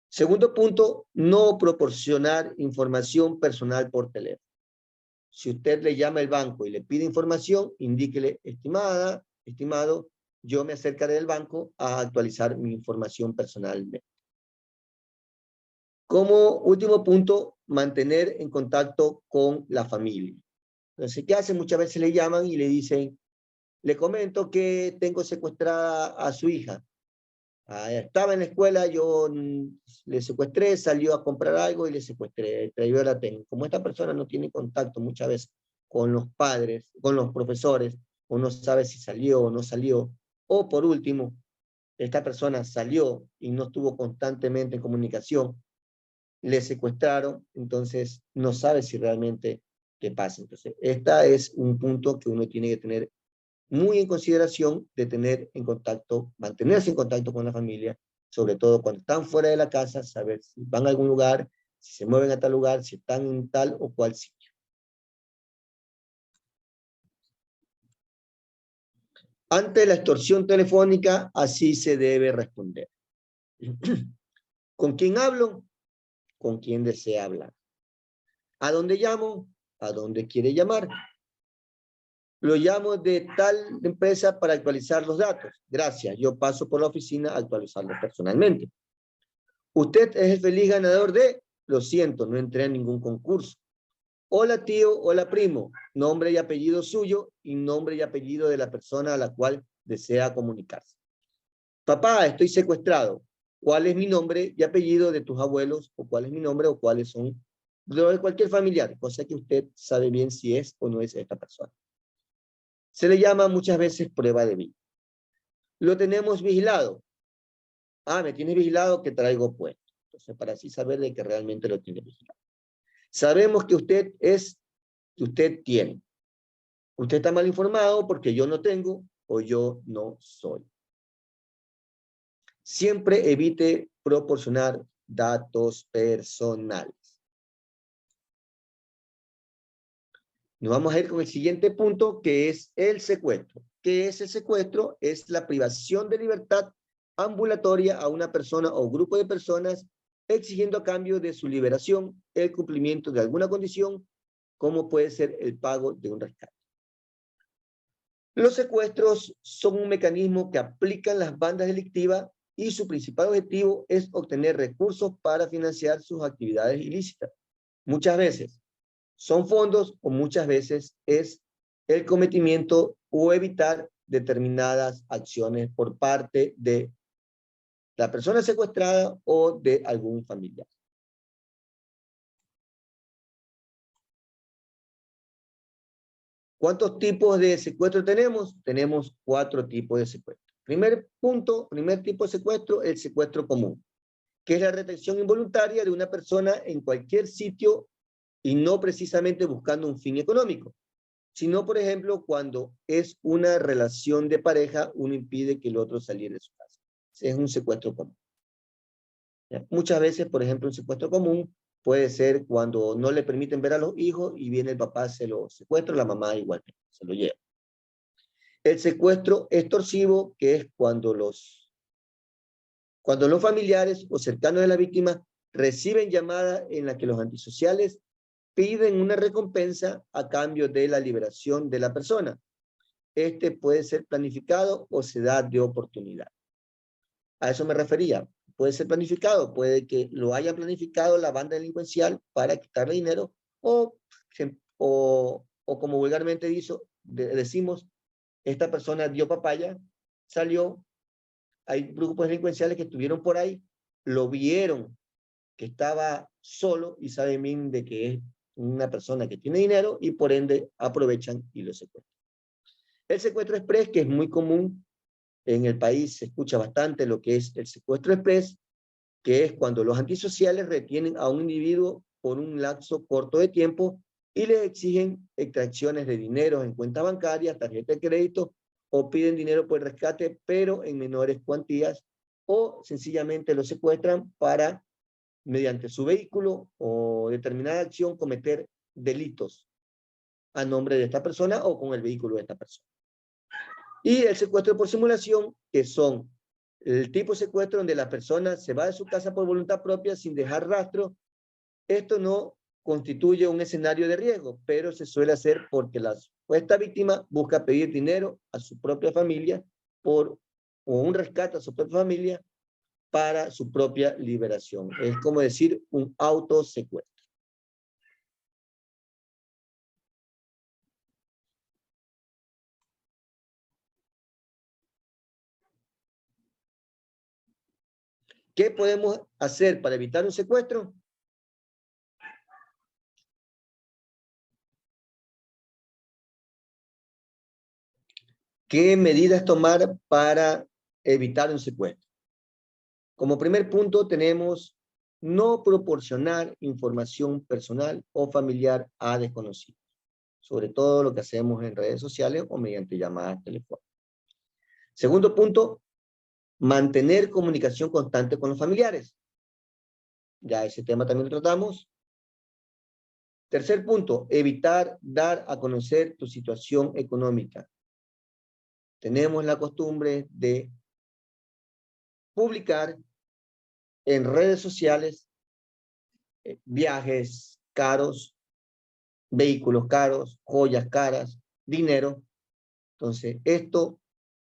Segundo punto, no proporcionar información personal por teléfono. Si usted le llama al banco y le pide información, indíquele, estimada, estimado, yo me acercaré del banco a actualizar mi información personal. Como último punto, mantener en contacto con la familia. Entonces, ¿qué hacen? Muchas veces le llaman y le dicen, le comento que tengo secuestrada a su hija. Estaba en la escuela, yo le secuestré, salió a comprar algo y le secuestré, yo la tengo. Como esta persona no tiene contacto muchas veces con los padres, con los profesores, o no sabe si salió o no salió, o por último, esta persona salió y no estuvo constantemente en comunicación, le secuestraron, entonces no sabe si realmente qué pasa. Entonces, este es un punto que uno tiene que tener muy en consideración de tener en contacto, mantenerse en contacto con la familia, sobre todo cuando están fuera de la casa, saber si van a algún lugar, si se mueven a tal lugar, si están en tal o cual sitio. Ante la extorsión telefónica, así se debe responder. ¿Con quién hablo? ¿Con quién desea hablar? ¿A dónde llamo? ¿A dónde quiere llamar? Lo llamo de tal empresa para actualizar los datos. Gracias, yo paso por la oficina a actualizarlos personalmente. Usted es el feliz ganador de, lo siento, no entré en ningún concurso. Hola tío, hola primo, nombre y apellido suyo y nombre y apellido de la persona a la cual desea comunicarse. Papá, estoy secuestrado. ¿Cuál es mi nombre y apellido de tus abuelos? ¿O cuál es mi nombre o cuáles son de cualquier familiar? Cosa que usted sabe bien si es o no es esta persona. Se le llama muchas veces prueba de vida. Lo tenemos vigilado. Ah, me tienes vigilado, que traigo puesto. Entonces, para así saber de que realmente lo tiene vigilado. Sabemos que usted es, que usted tiene. Usted está mal informado porque yo no tengo o yo no soy. Siempre evite proporcionar datos personales. Nos vamos a ir con el siguiente punto, que es el secuestro. ¿Qué es el secuestro? Es la privación de libertad ambulatoria a una persona o grupo de personas, exigiendo a cambio de su liberación el cumplimiento de alguna condición, como puede ser el pago de un rescate. Los secuestros son un mecanismo que aplican las bandas delictivas y su principal objetivo es obtener recursos para financiar sus actividades ilícitas. Muchas veces son fondos o muchas veces es el cometimiento o evitar determinadas acciones por parte de la persona secuestrada o de algún familiar. ¿Cuántos tipos de secuestro tenemos? Tenemos 4 tipos de secuestro. Primer punto, primer tipo de secuestro, el secuestro común, que es la retención involuntaria de una persona en cualquier sitio y no precisamente buscando un fin económico, sino, por ejemplo, cuando es una relación de pareja, uno impide que el otro saliera de su casa. Es un secuestro común. ¿Ya? Muchas veces, por ejemplo, un secuestro común puede ser cuando no le permiten ver a los hijos y viene el papá, se lo secuestra, la mamá igualmente, se lo lleva. El secuestro extorsivo, que es cuando los familiares o cercanos de la víctima reciben llamadas en las que los antisociales piden una recompensa a cambio de la liberación de la persona. Este puede ser planificado o se da de oportunidad. A eso me refería. Puede ser planificado, puede que lo haya planificado la banda delincuencial para quitarle dinero o como vulgarmente decimos, esta persona dio papaya, salió, hay grupos delincuenciales que estuvieron por ahí, lo vieron que estaba solo y saben bien de que es una persona que tiene dinero y por ende aprovechan y lo secuestran. El secuestro express, que es muy común en el país, se escucha bastante lo que es el secuestro express, que es cuando los antisociales retienen a un individuo por un lapso corto de tiempo y le exigen extracciones de dinero en cuentas bancarias, tarjeta de crédito, o piden dinero por el rescate, pero en menores cuantías, o sencillamente lo secuestran para, mediante su vehículo o determinada acción, cometer delitos a nombre de esta persona o con el vehículo de esta persona. Y el secuestro por simulación, que son el tipo de secuestro donde la persona se va de su casa por voluntad propia sin dejar rastro. Esto no constituye un escenario de riesgo, pero se suele hacer porque esta víctima busca pedir dinero a su propia familia o un rescate a su propia familia para su propia liberación. Es como decir un autosecuestro. ¿Qué podemos hacer para evitar un secuestro? ¿Qué medidas tomar para evitar un secuestro? Como primer punto tenemos no proporcionar información personal o familiar a desconocidos. sobre todo lo que hacemos en redes sociales o mediante llamadas telefónicas. Segundo punto, mantener comunicación constante con los familiares. Ya ese tema también lo tratamos. Tercer punto, evitar dar a conocer tu situación económica. Tenemos la costumbre de publicar en redes sociales viajes caros, vehículos caros, joyas caras, dinero. Entonces, esto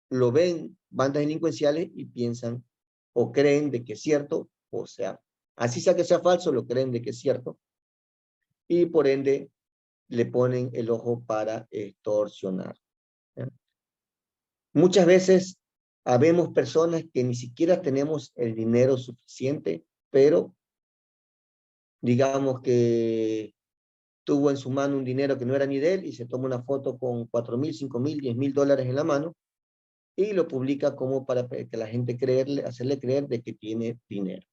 lo ven bandas delincuenciales y piensan o creen de que es cierto, o sea, así sea que sea falso, lo creen de que es cierto, y por ende le ponen el ojo para extorsionar. ¿Ya? Muchas veces habemos personas que ni siquiera tenemos el dinero suficiente, pero digamos que tuvo en su mano un dinero que no era ni de él y se toma una foto con 4.000, 5.000, 10.000 dólares en la mano y lo publica como para que la gente hacerle creer de que tiene dinero.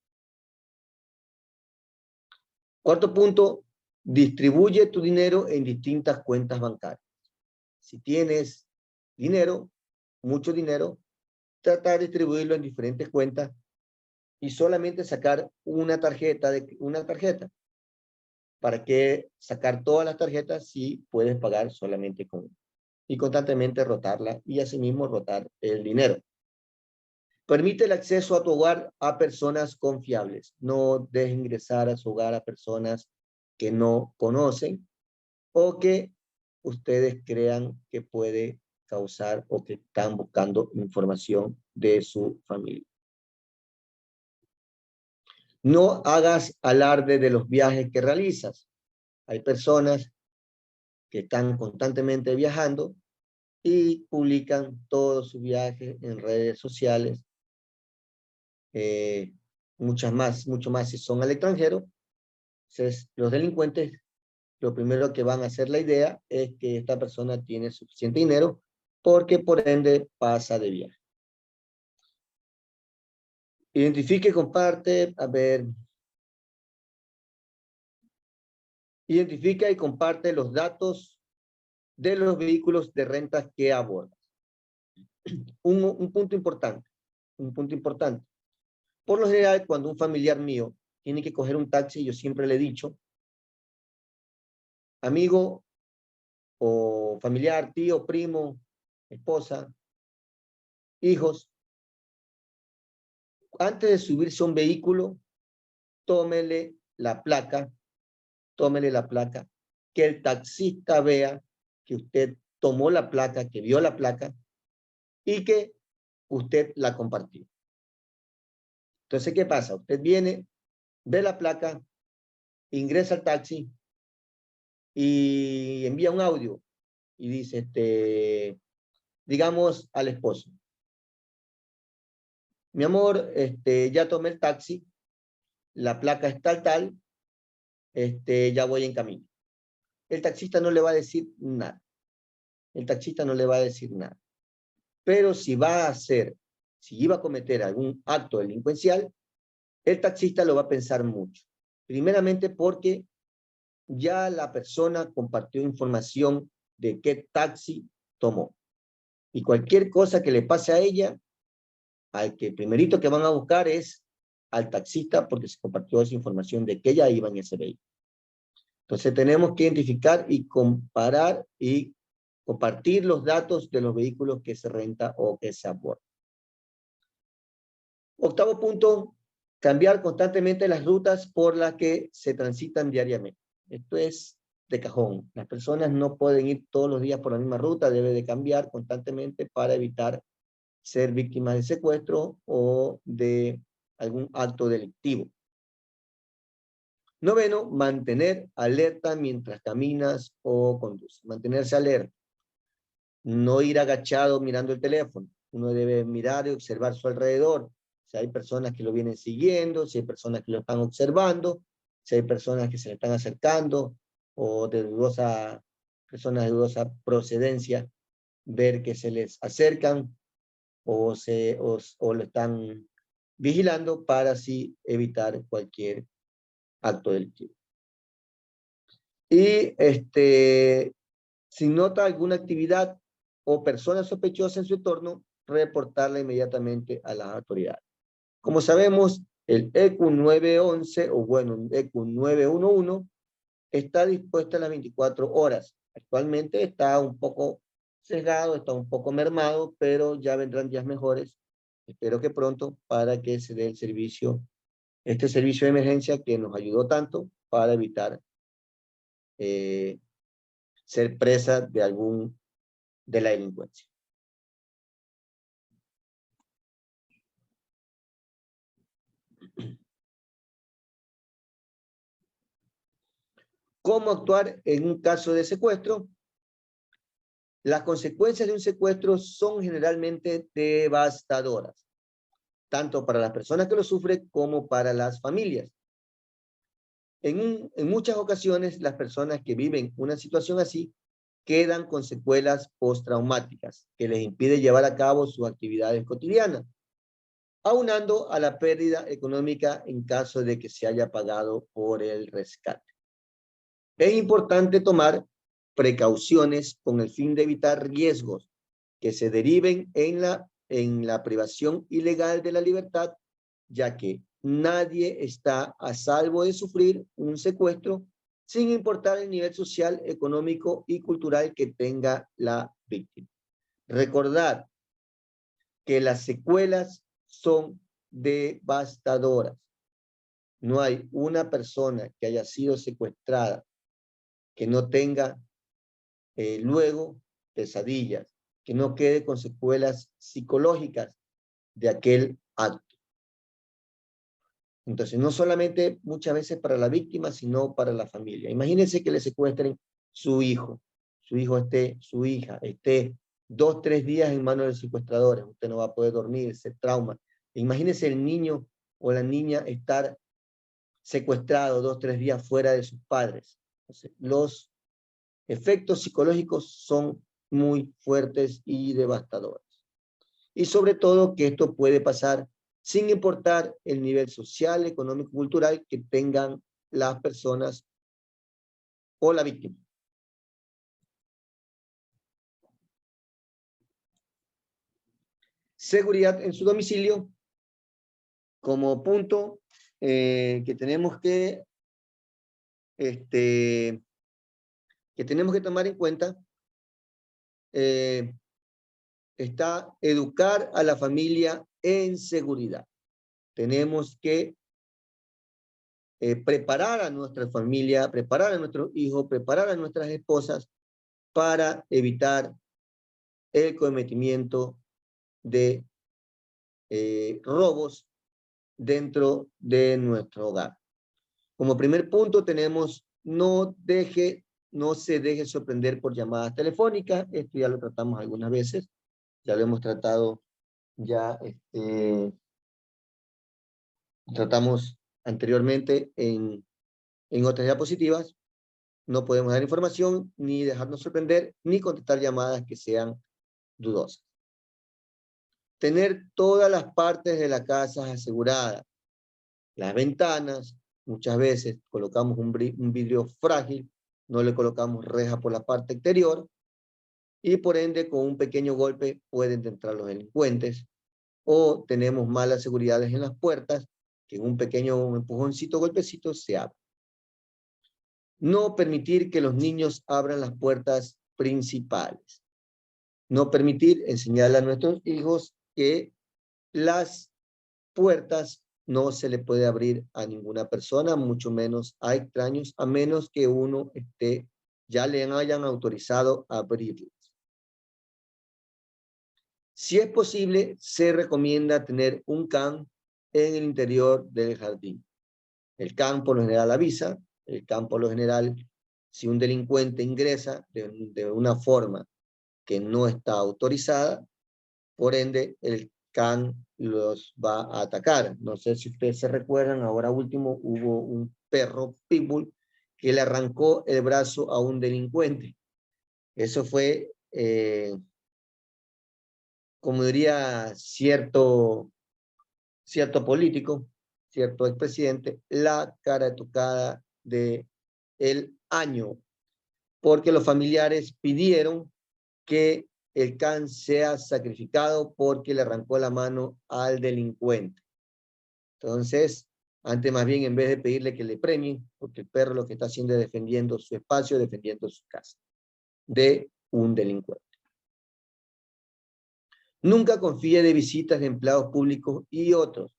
Cuarto punto, distribuye tu dinero en distintas cuentas bancarias. Si tienes dinero, mucho dinero, trata de distribuirlo en diferentes cuentas y solamente sacar una tarjeta. ¿Para qué sacar todas las tarjetas si puedes pagar solamente con una? Y constantemente rotarla y asimismo rotar el dinero. Permite el acceso a tu hogar a personas confiables. No dejes ingresar a su hogar a personas que no conocen o que ustedes crean que puede causar o que están buscando información de su familia. No hagas alarde de los viajes que realizas. Hay personas que están constantemente viajando y publican todos sus viajes en redes sociales. Mucho más si son al extranjero. Entonces, los delincuentes, lo primero que van a hacer la idea es que esta persona tiene suficiente dinero porque por ende pasa de viaje. Identifique, comparte, identifica y comparte los datos de los vehículos de rentas que abordas. Un punto importante. Por lo general, cuando un familiar mío tiene que coger un taxi, yo siempre le he dicho, amigo o familiar, tío, primo, esposa, hijos, antes de subirse a un vehículo, tómele la placa, que el taxista vea que usted tomó la placa, que vio la placa y que usted la compartió. Entonces, ¿qué pasa? Usted viene, ve la placa, ingresa al taxi y envía un audio y dice, digamos al esposo, mi amor, ya tomé el taxi, la placa es tal, ya voy en camino. El taxista no le va a decir nada. Pero si iba a cometer algún acto delincuencial, el taxista lo va a pensar mucho. Primeramente porque ya la persona compartió información de qué taxi tomó. Y cualquier cosa que le pase a ella, al que primerito que van a buscar es al taxista porque se compartió esa información de que ella iba en ese vehículo. Entonces tenemos que identificar y comparar y compartir los datos de los vehículos que se renta o que se abordan. Octavo punto, cambiar constantemente las rutas por las que se transitan diariamente. Esto es de cajón. Las personas no pueden ir todos los días por la misma ruta, debe de cambiar constantemente para evitar ser víctimas de secuestro o de algún acto delictivo. Noveno, mantener alerta mientras caminas o conduces. Mantenerse alerta. No ir agachado mirando el teléfono. Uno debe mirar y observar su alrededor. Si hay personas que lo vienen siguiendo, si hay personas que lo están observando, si hay personas que se le están acercando, o personas de dudosa procedencia, ver que se les acercan o lo están vigilando para así evitar cualquier acto delictivo. Y Si nota alguna actividad o persona sospechosa en su entorno, reportarla inmediatamente a las autoridades. Como sabemos, el ECU 911, o bueno, ECU 911, está dispuesto a las 24 horas. Actualmente está un poco sesgado, está un poco mermado, pero ya vendrán días mejores. Espero que pronto, para que se dé el servicio, este servicio de emergencia que nos ayudó tanto para evitar ser presa de la delincuencia. ¿Cómo actuar en un caso de secuestro? Las consecuencias de un secuestro son generalmente devastadoras, tanto para las personas que lo sufren como para las familias. En muchas ocasiones, las personas que viven una situación así quedan con secuelas postraumáticas que les impide llevar a cabo sus actividades cotidianas, aunando a la pérdida económica en caso de que se haya pagado por el rescate. Es importante tomar precauciones con el fin de evitar riesgos que se deriven en la privación ilegal de la libertad, ya que nadie está a salvo de sufrir un secuestro sin importar el nivel social, económico y cultural que tenga la víctima. Recordad que las secuelas son devastadoras. No hay una persona que haya sido secuestrada que no tenga luego pesadillas, que no quede con secuelas psicológicas de aquel acto. Entonces, no solamente muchas veces para la víctima, sino para la familia. Imagínense que le secuestren su hija esté 2, 3 días en manos de los secuestradores. Usted no va a poder dormir, ese trauma. Imagínense el niño o la niña estar secuestrado 2, 3 días fuera de sus padres. Entonces, los efectos psicológicos son muy fuertes y devastadores. Y sobre todo que esto puede pasar sin importar el nivel social, económico, cultural que tengan las personas o la víctima. Seguridad en su domicilio, como punto que tenemos que tomar en cuenta, está educar a la familia en seguridad. Tenemos que preparar a nuestra familia, preparar a nuestros hijos, preparar a nuestras esposas para evitar el cometimiento de robos dentro de nuestro hogar. Como primer punto tenemos no se deje sorprender por llamadas telefónicas. Esto ya lo tratamos algunas veces, ya lo hemos tratado, ya tratamos anteriormente en otras diapositivas. No podemos dar información, ni dejarnos sorprender, ni contestar llamadas que sean dudosas. Tener todas las partes de la casa aseguradas. Las ventanas, muchas veces colocamos un vidrio frágil, no le colocamos reja por la parte exterior, y por ende con un pequeño golpe pueden entrar los delincuentes, o tenemos malas seguridades en las puertas, que en un pequeño empujoncito, golpecito, se abre. No permitir que los niños abran las puertas principales. No permitir enseñarle a nuestros hijos que las puertas no se le puede abrir a ninguna persona, mucho menos a extraños, a menos que uno ya le hayan autorizado a abrirlas. Si es posible, se recomienda tener un can en el interior del jardín. El can por lo general avisa, el can por lo general, si un delincuente ingresa de una forma que no está autorizada, por ende el can los va a atacar. No sé si ustedes se recuerdan, ahora último hubo un perro pitbull que le arrancó el brazo a un delincuente. Eso fue, como diría cierto político, cierto expresidente, la cara tocada del año. porque los familiares pidieron que el can sea sacrificado porque le arrancó la mano al delincuente. Entonces, antes más bien, en vez de pedirle que le premien, porque el perro lo que está haciendo es defendiendo su espacio, defendiendo su casa, de un delincuente. Nunca confíe de visitas de empleados públicos y otros.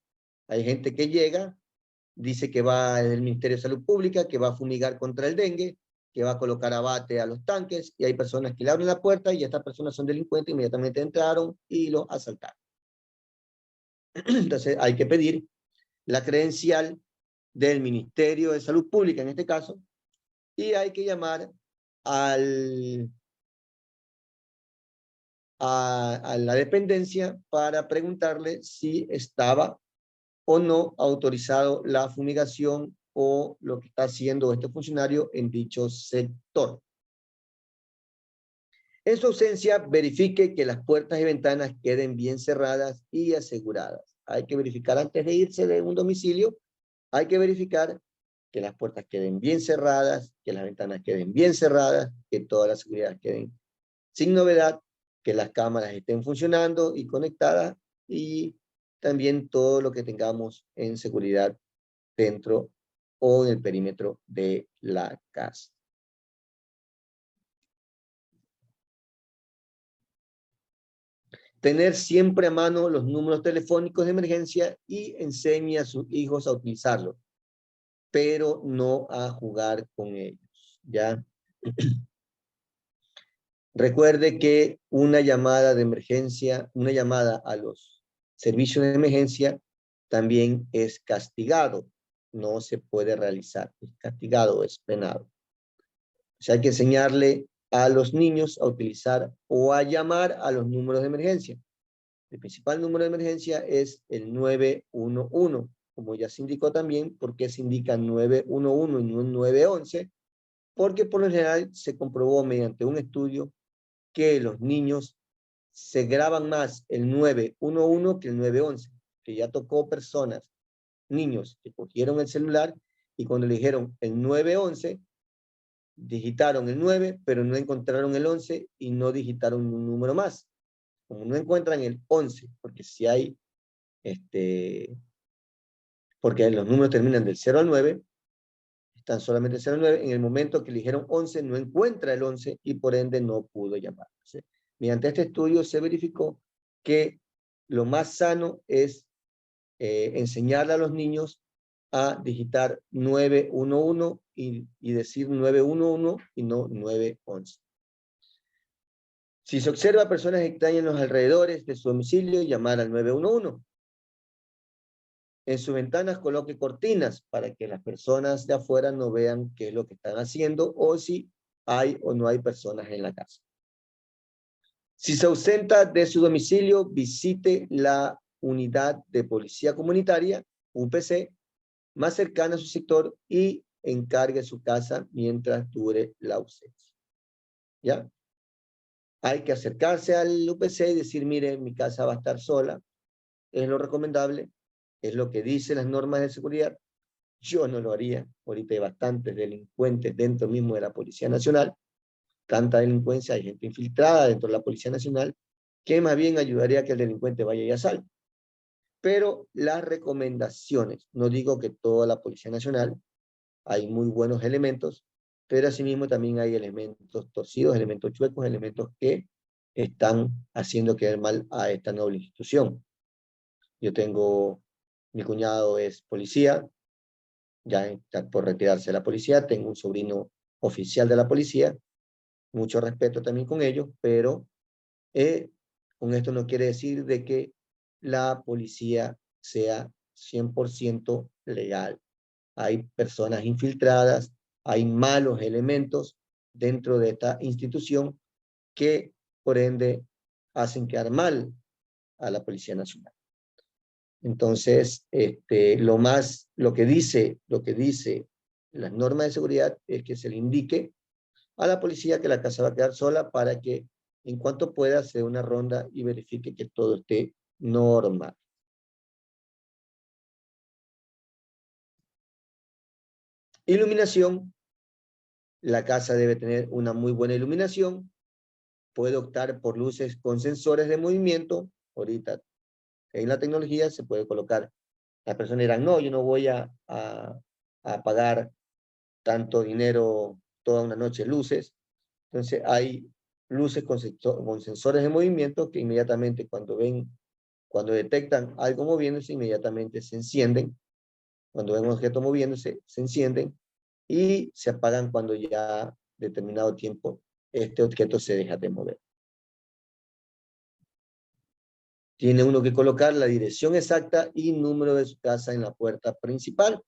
Hay gente que llega, dice que va del Ministerio de Salud Pública, que va a fumigar contra el dengue, que va a colocar abate a los tanques, y hay personas que le abren la puerta y estas personas son delincuentes, inmediatamente entraron y los asaltaron. Entonces hay que pedir la credencial del Ministerio de Salud Pública, en este caso, y hay que llamar a la dependencia para preguntarle si estaba o no autorizado la fumigación o lo que está haciendo este funcionario en dicho sector. En su ausencia, verifique que las puertas y ventanas queden bien cerradas y aseguradas. Hay que verificar antes de irse de un domicilio, hay que verificar que las puertas queden bien cerradas, que las ventanas queden bien cerradas, que todas las seguridades queden sin novedad, que las cámaras estén funcionando y conectadas y también todo lo que tengamos en seguridad dentro o en el perímetro de la casa. Tener siempre a mano los números telefónicos de emergencia y enseñe a sus hijos a utilizarlos, pero no a jugar con ellos, ¿ya? Recuerde que una llamada de emergencia, una llamada a los servicios de emergencia también es castigado, no se puede realizar, es castigado, es penado. O sea, hay que enseñarle a los niños a utilizar o a llamar a los números de emergencia. El principal número de emergencia es el 911, como ya se indicó también, ¿por qué se indica 911 y no 911? Porque por lo general se comprobó mediante un estudio que los niños se graban más el 911 que el 911, que ya tocó personas, niños que cogieron el celular y cuando le dijeron el 911, digitaron el 9, pero no encontraron el 11 y no digitaron un número más. Como no encuentran el 11, porque si hay, porque los números terminan del 0 al 9, están solamente 0 al 9, en el momento que le dijeron 11, no encuentra el 11 y por ende no pudo llamar. ¿Sí? Mediante este estudio se verificó que lo más sano es enseñarle a los niños a digitar 911 y decir 911 y no 911. Si se observa personas extrañas en los alrededores de su domicilio, llamar al 911. En sus ventanas coloque cortinas para que las personas de afuera no vean qué es lo que están haciendo o si hay o no hay personas en la casa. Si se ausenta de su domicilio, visite la unidad de policía comunitaria, UPC, más cercana a su sector y encargue su casa mientras dure la ausencia. ¿Ya? Hay que acercarse al UPC y decir, mire, mi casa va a estar sola, es lo recomendable, es lo que dicen las normas de seguridad. Yo no lo haría. Ahorita hay bastantes delincuentes dentro mismo de la Policía Nacional. Tanta delincuencia, hay gente infiltrada dentro de la Policía Nacional, que más bien ayudaría a que el delincuente vaya y asalte. Pero las recomendaciones, no digo que toda la Policía Nacional, hay muy buenos elementos, pero asimismo también hay elementos torcidos, elementos chuecos, elementos que están haciendo quedar mal a esta noble institución. Yo tengo, mi cuñado es policía, ya está por retirarse de la policía, tengo un sobrino oficial de la policía, mucho respeto también con ellos, pero con esto no quiere decir de que la policía sea 100% legal. Hay personas infiltradas, hay malos elementos dentro de esta institución que por ende hacen quedar mal a la Policía Nacional. Entonces, lo que dice las normas de seguridad es que se le indique a la policía que la casa va a quedar sola para que en cuanto pueda se dé una ronda y verifique que todo esté normal. Iluminación La casa debe tener una muy buena iluminación. Puede optar por luces con sensores de movimiento. Ahorita en la tecnología se puede colocar. Las personas dirán, no, yo no voy a pagar tanto dinero toda una noche luces. Entonces hay luces con sensores de movimiento que inmediatamente cuando detectan algo moviéndose, inmediatamente se encienden. Cuando ven un objeto moviéndose, se encienden y se apagan cuando ya determinado tiempo este objeto se deja de mover. Tiene uno que colocar la dirección exacta y número de su casa en la puerta principal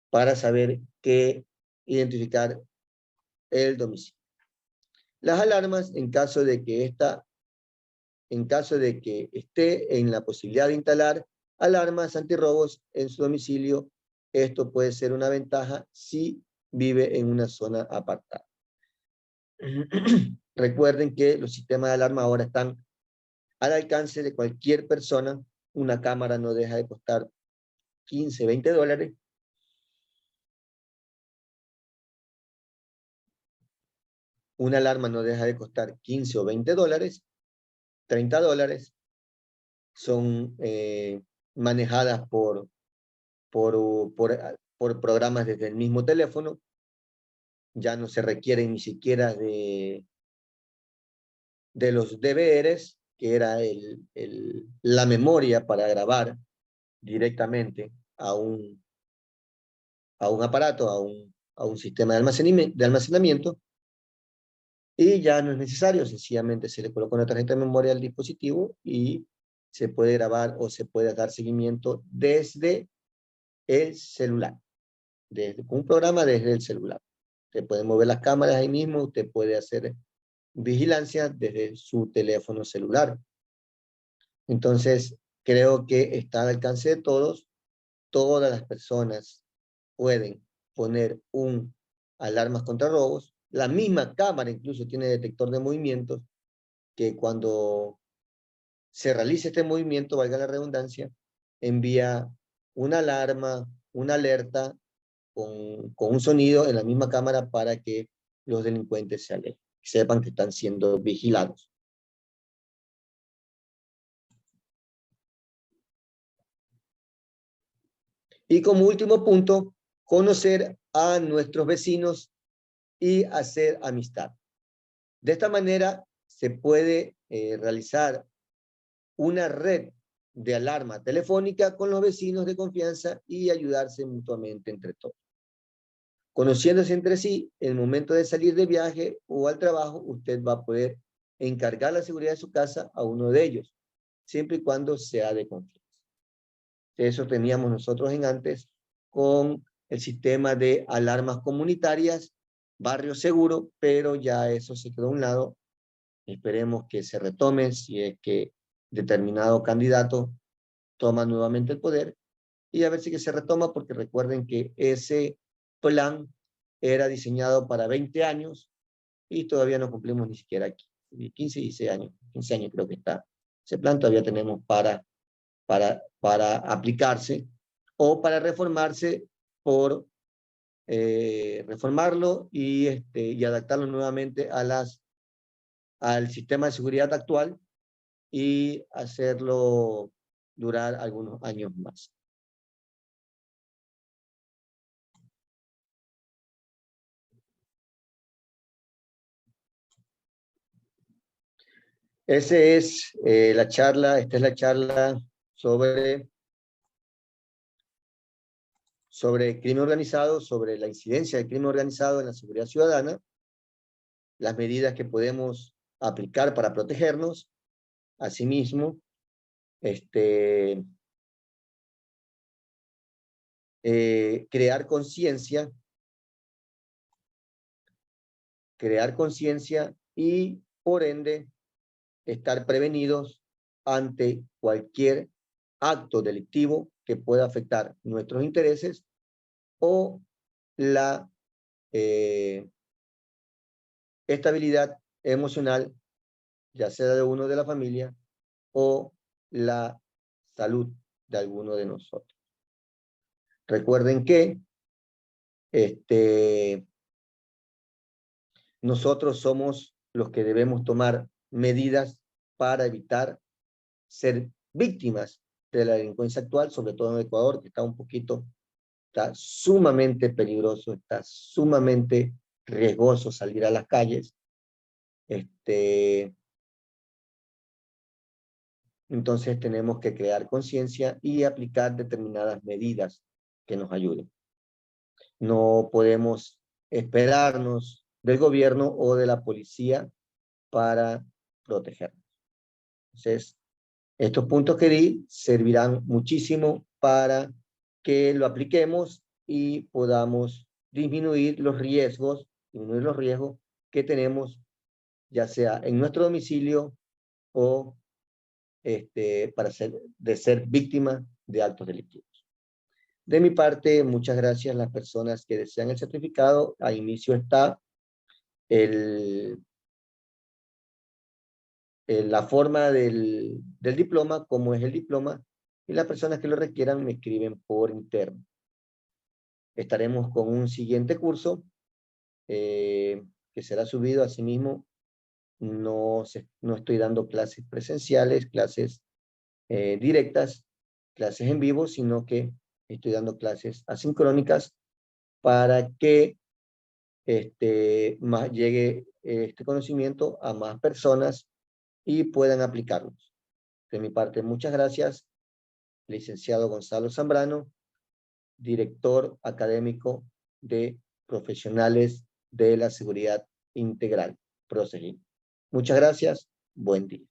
para saber qué identificar el domicilio. Las alarmas, en caso de que esté en la posibilidad de instalar alarmas antirrobos en su domicilio, esto puede ser una ventaja si vive en una zona apartada. Recuerden que los sistemas de alarma ahora están al alcance de cualquier persona. Una cámara no deja de costar 15, 20 dólares. Una alarma no deja de costar 15 o 20 dólares, 30 dólares. Son manejadas por programas desde el mismo teléfono. Ya no se requieren ni siquiera de los DVRs, que era la memoria para grabar directamente a un aparato, a un sistema de almacenamiento, y ya no es necesario, sencillamente se le coloca una tarjeta de memoria al dispositivo y se puede grabar o se puede dar seguimiento desde el celular, con un programa desde el celular. Usted puede mover las cámaras ahí mismo, usted puede hacer vigilancia desde su teléfono celular. Entonces, creo que está al alcance de todos. Todas las personas pueden poner alarmas contra robos. La misma cámara incluso tiene detector de movimientos que cuando se realice este movimiento, valga la redundancia, envía una alarma, una alerta con un sonido en la misma cámara para que los delincuentes se alejen, sepan que están siendo vigilados. Y como último punto, conocer a nuestros vecinos y hacer amistad. De esta manera se puede realizar una red de alarma telefónica con los vecinos de confianza y ayudarse mutuamente entre todos. Conociéndose entre sí, en el momento de salir de viaje o al trabajo, usted va a poder encargar la seguridad de su casa a uno de ellos, siempre y cuando sea de confianza. Eso teníamos nosotros en antes con el sistema de alarmas comunitarias, barrio seguro, pero ya eso se quedó a un lado. Esperemos que se retome si es que determinado candidato toma nuevamente el poder, y a ver si que se retoma, porque recuerden que ese plan era diseñado para 20 años y todavía no cumplimos ni siquiera 15, 16 años, 15 años creo que está. Ese plan todavía tenemos para aplicarse o para reformarse por reformarlo y adaptarlo nuevamente al sistema de seguridad actual y hacerlo durar algunos años más. Esta es la charla sobre crimen organizado, sobre la incidencia del crimen organizado en la seguridad ciudadana, las medidas que podemos aplicar para protegernos. Asimismo, crear conciencia y, por ende, estar prevenidos ante cualquier acto delictivo que pueda afectar nuestros intereses o la estabilidad emocional, ya sea de uno de la familia o la salud de alguno de nosotros. Recuerden que nosotros somos los que debemos tomar medidas para evitar ser víctimas de la delincuencia actual, sobre todo en Ecuador, que está sumamente peligroso, está sumamente riesgoso salir a las calles. Entonces tenemos que crear conciencia y aplicar determinadas medidas que nos ayuden. No podemos esperarnos del gobierno o de la policía para protegernos. Entonces, estos puntos que di servirán muchísimo para que lo apliquemos y podamos disminuir los riesgos que tenemos, ya sea en nuestro domicilio o de ser víctima de actos delictivos. De mi parte, muchas gracias a las personas que desean el certificado. A inicio está la forma del diploma, cómo es el diploma, y las personas que lo requieran me escriben por interno. Estaremos con un siguiente curso que será subido a sí mismo. No estoy dando clases presenciales, clases directas, clases en vivo, sino que estoy dando clases asincrónicas para que llegue este conocimiento a más personas y puedan aplicarlos. De mi parte, muchas gracias, licenciado Gonzalo Zambrano, director académico de Profesionales de la Seguridad Integral, PROSEGIN. Muchas gracias, buen día.